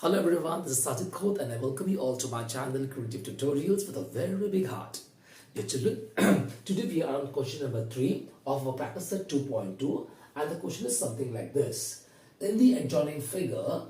Hello everyone, this is Sajid Khot and I welcome you all to my channel Creative Tutorials with a very big heart. Dear children, today we are on question number 3 of our practice set 2.2 and the question is something like this. In the adjoining figure,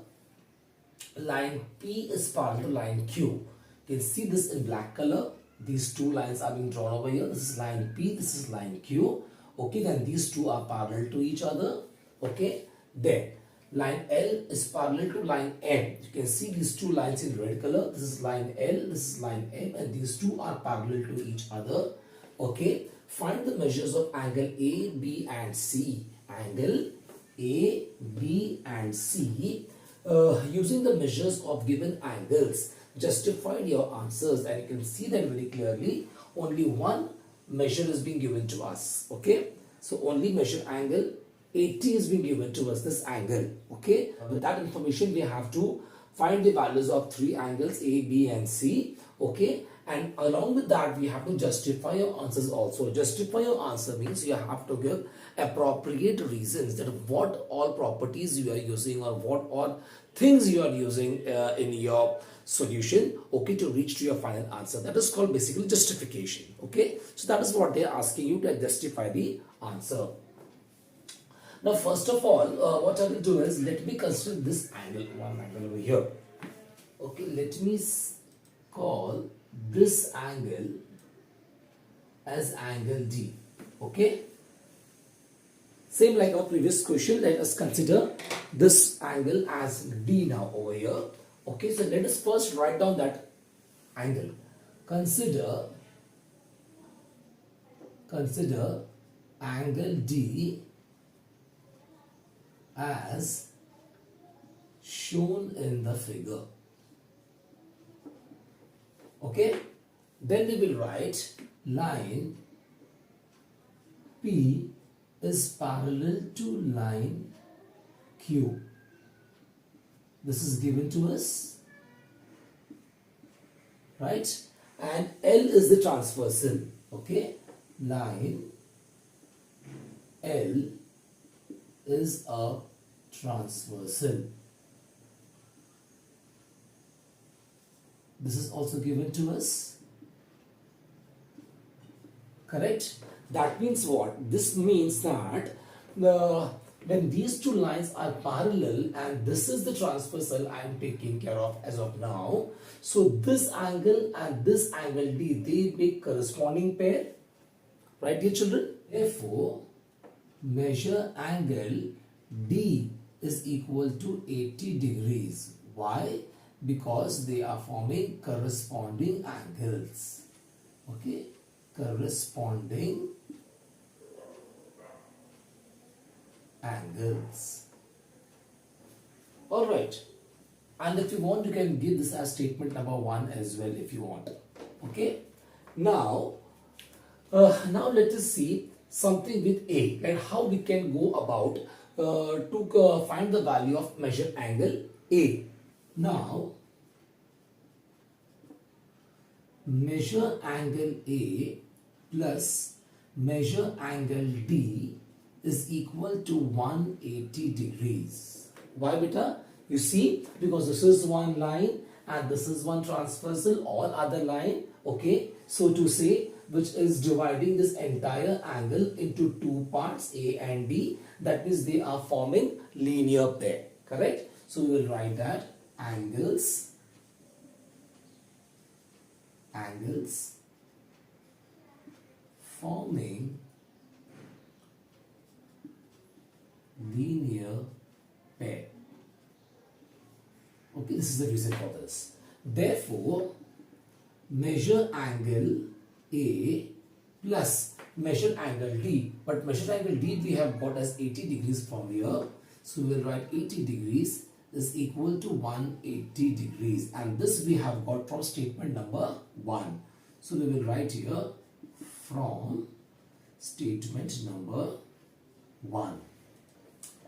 line P is parallel to line Q. You can see this in black color. These two lines are being drawn over here. This is line P, this is line Q. Okay, then these two are parallel to each other. Okay, then line L is parallel to line M. You can see these two lines in red color. This is line L, this is line M, and these two are parallel to each other. Okay, find the measures of angle A, B, and C. Angle A, B, and C. Using the measures of given angles, justify your answers, and you can see that very clearly. Only one measure is being given to us. Okay, so only measure angle 80 is being given to us, this angle. Okay, with that information we have to find the values of three angles A, B, and C. Okay, and along with that we have to justify your answers also. Justify your answer means you have to give appropriate reasons that what all properties you are using or what all things you are using in your solution, okay, to reach to your final answer. That is called basically justification. Okay, so that is what they are asking you to justify the answer. Now, first of all, what I will do is, let me consider this angle, one angle over here. Okay, let me call this angle as angle D. Okay. Same like our previous question, let us consider this angle as D now over here. Okay, so let us first write down that angle. Consider angle D as shown in the figure. Okay, then we will write line P is parallel to line Q. This is given to us, right? And L is the transversal. Okay, line L is a transversal. This is also given to us. Correct? That means what? This means that when these two lines are parallel and this is the transversal I am taking care of as of now. So this angle and this angle D, they make corresponding pair. Right, dear children? Therefore, measure angle D is equal to 80 degrees. Why? Because they are forming corresponding angles. Okay, corresponding angles. Alright, and if you want you can give this as statement number 1 as well if you want. Okay, now let us see something with A, right? How we can go about to find the value of measured angle A. Now, measure angle A plus measure angle D is equal to 180 degrees. Why, beta? You see, because this is one line and this is one transversal, all other line, okay, so to say, which is dividing this entire angle into two parts, A and D. That means they are forming linear pair. Correct? So we will write that angles forming linear pair. Okay, this is the reason for this. Therefore, measure angle A plus measure angle D, but measure angle D we have got as 80 degrees from here, so we will write 80 degrees is equal to 180 degrees, and this we have got from statement number 1. So we will write here from statement number 1.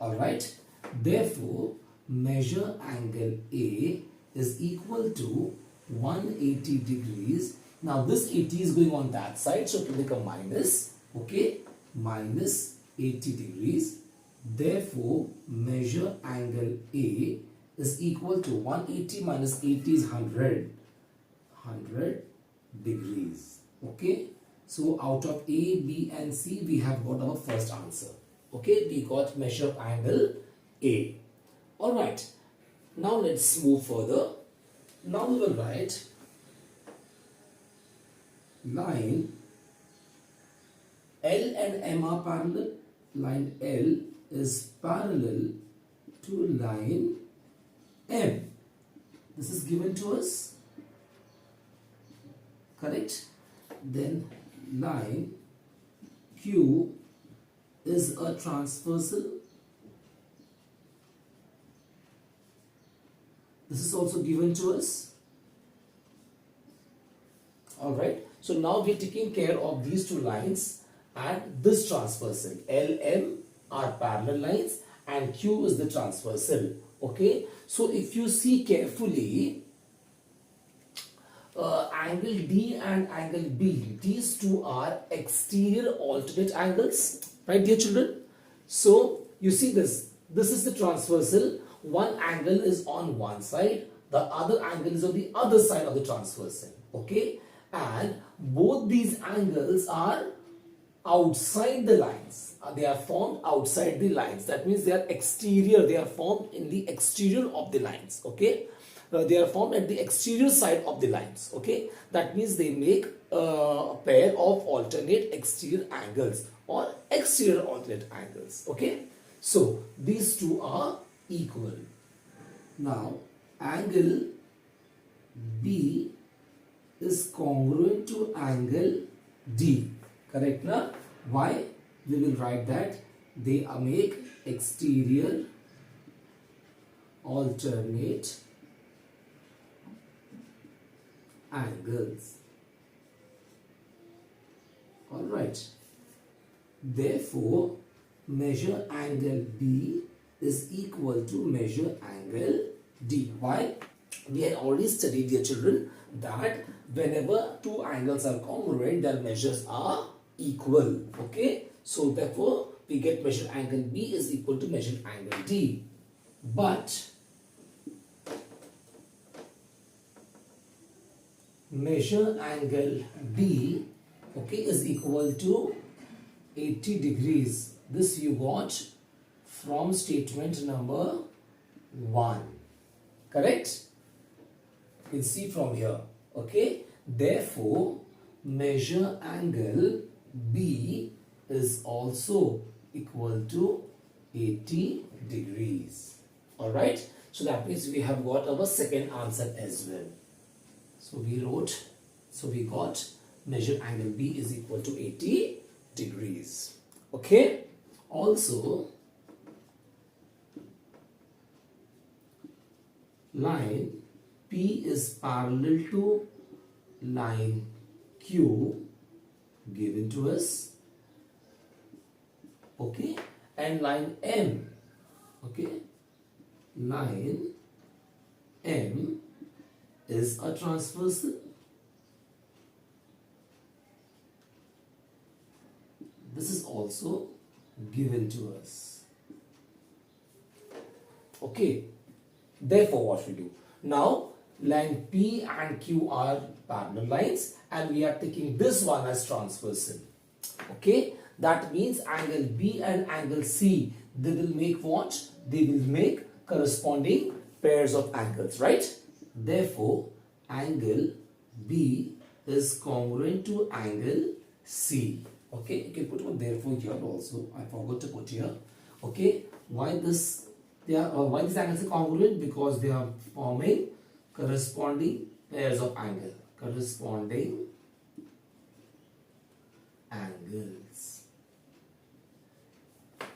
Alright, therefore measure angle A is equal to 180 degrees. Now this 80 is going on that side, so it will become minus. Okay, minus 80 degrees. Therefore, measure angle A is equal to 180 minus 80 is 100 degrees. Okay, so out of A, B and C we have got our first answer. Okay, we got measure of angle A. Alright, now let's move further. Now we will write line L and M are parallel. Line L is parallel to line M. This is given to us, correct? Then line Q is a transversal. This is also given to us. Alright, so now we are taking care of these two lines and this transversal. LM are parallel lines and Q is the transversal. Okay, so if you see carefully, angle D and angle B, these two are exterior alternate angles, right dear children? So you see this is the transversal. One angle is on one side, the other angle is on the other side of the transversal. Okay, and both these angles are outside the lines. They are formed outside the lines. That means they are exterior. They are formed in the exterior of the lines. Okay, they are formed at the exterior side of the lines. Okay, that means they make a pair of alternate exterior angles or exterior alternate angles. Okay, so these two are equal. Now angle B is congruent to angle D. Correct na? Why? We will write that they make exterior alternate angles. Alright. Therefore, measure angle B is equal to measure angle D. Why? We had already studied, dear children, that whenever two angles are congruent, their measures are equal. Okay, so therefore we get measure angle B is equal to measure angle D. But measure angle B, okay, is equal to 80 degrees. This you got from statement number 1. Correct? You can see from here. Okay, therefore measure angle B is also equal to 80 degrees. Alright, so that means we have got our second answer as well. So we got measure angle B is equal to 80 degrees. Okay, also line P is parallel to line Q given to us. Okay, and line M. Okay, line M is a transversal. This is also given to us. Okay, therefore what we do? Now line P and Q are parallel lines and we are taking this one as transversal. Okay, that means angle B and angle C, they will make what? They will make corresponding pairs of angles, right? Therefore, angle B is congruent to angle C. Okay, you can put one therefore here also. I forgot to put here. Okay, why this? Why these angles are congruent? Because they are forming corresponding pairs of angle. Corresponding angles.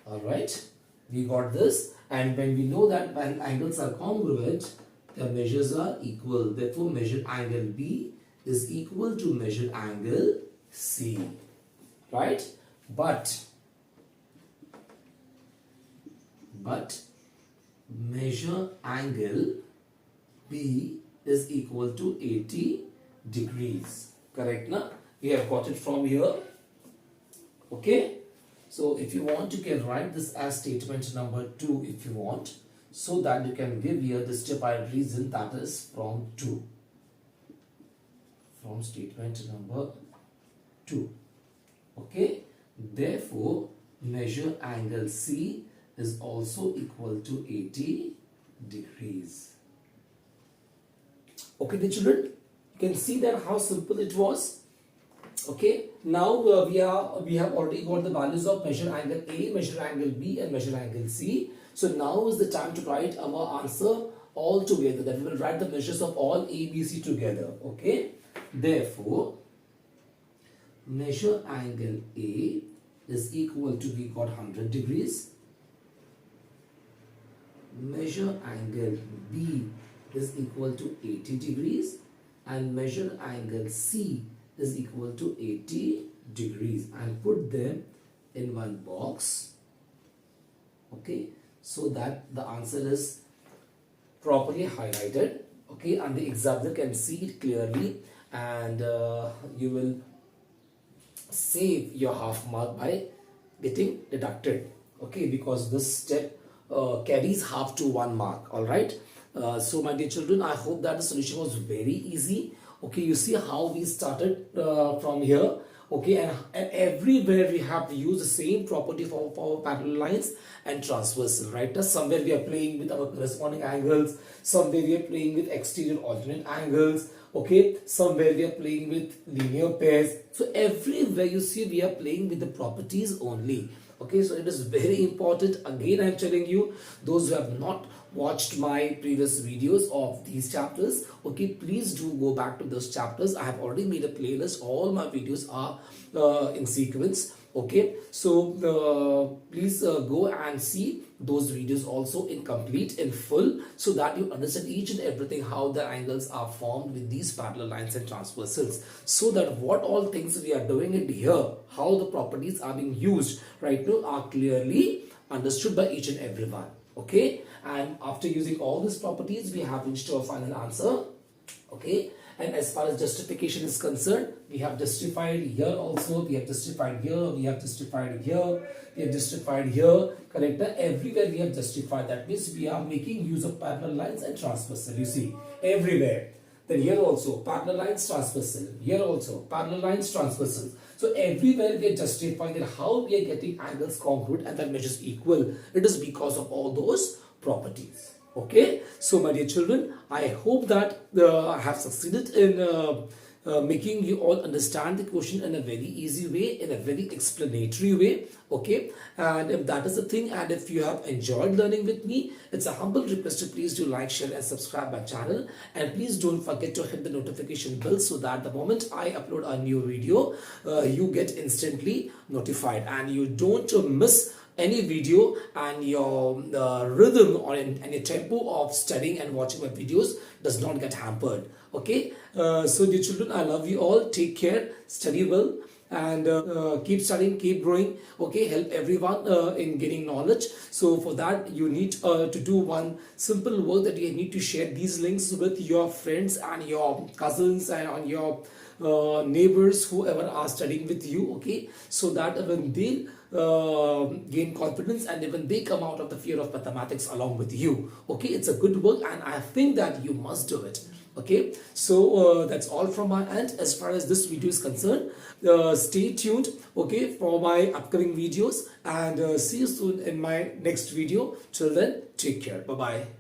Alright, we got this, and when we know that when angles are congruent, their measures are equal. Therefore, measure angle B is equal to measure angle C. Right? But measure angle B is equal to 80 degrees. Correct na? We have got it from here. Okay? So if you want, you can write this as statement number 2 if you want. so that you can give here the step-by reason, that is from 2, from statement number 2. Okay, therefore measure angle C is also equal to 80 degrees. Okay, the children, you can see that how simple it was. Okay, now we have already got the values of measure angle A, measure angle B, and measure angle C. So now is the time to write our answer all together. That we will write the measures of all A, B, C together. Okay, therefore measure angle A is equal to, we got 100 degrees. Measure angle B is equal to 80 degrees, and measure angle C is equal to 80 degrees, and put them in one box. Okay, so that the answer is properly highlighted. Okay, and the examiner can see it clearly, and you will save your half mark by getting deducted. Okay, because this step carries half to 1 mark. All right. So my dear children, I hope that the solution was very easy. Okay, you see how we started from here. Okay, and everywhere we have to use the same property for parallel lines and transversal, right? Now, somewhere we are playing with our corresponding angles, somewhere we are playing with exterior alternate angles. Okay, somewhere we are playing with linear pairs. So everywhere you see we are playing with the properties only. Okay, so it is very important. Again, I am telling you, those who have not watched my previous videos of these chapters, okay, please do go back to those chapters. I have already made a playlist. All my videos are in sequence. Okay, so please go and see those videos also in complete, in full, so that you understand each and everything, how the angles are formed with these parallel lines and transversals, so that what all things we are doing it here, how the properties are being used right now, are clearly understood by each and everyone. Okay, and after using all these properties, we have reached our final answer. Okay, and as far as justification is concerned, we have justified here also, we have justified here, we have justified here, we have justified here, correct? Everywhere we have justified. That means we are making use of parallel lines and transversal. You see, everywhere. Then here also, parallel lines, transversal. Here also, parallel lines, transversal. So everywhere we are justifying that how we are getting angles congruent and that measures equal. It is because of all those properties. Okay, so my dear children, I hope that I have succeeded in making you all understand the question in a very easy way, in a very explanatory way. Okay, and if that is the thing, and if you have enjoyed learning with me, it's a humble request to please do like, share and subscribe my channel, and please don't forget to hit the notification bell, so that the moment I upload a new video, you get instantly notified and you don't miss any video, and your rhythm or and your tempo of studying and watching my videos does not get hampered. Okay, so dear children, I love you all. Take care, study well, and keep studying, keep growing. Okay, help everyone in gaining knowledge. So for that, you need to do one simple work, that you need to share these links with your friends and your cousins and on your neighbors, whoever are studying with you. Okay, so that when they gain confidence and even they come out of the fear of mathematics along with you. Okay, it's a good work, and I think that you must do it. Okay, so that's all from my end as far as this video is concerned. Stay tuned, okay, for my upcoming videos, and see you soon in my next video. Till then, take care. Bye bye.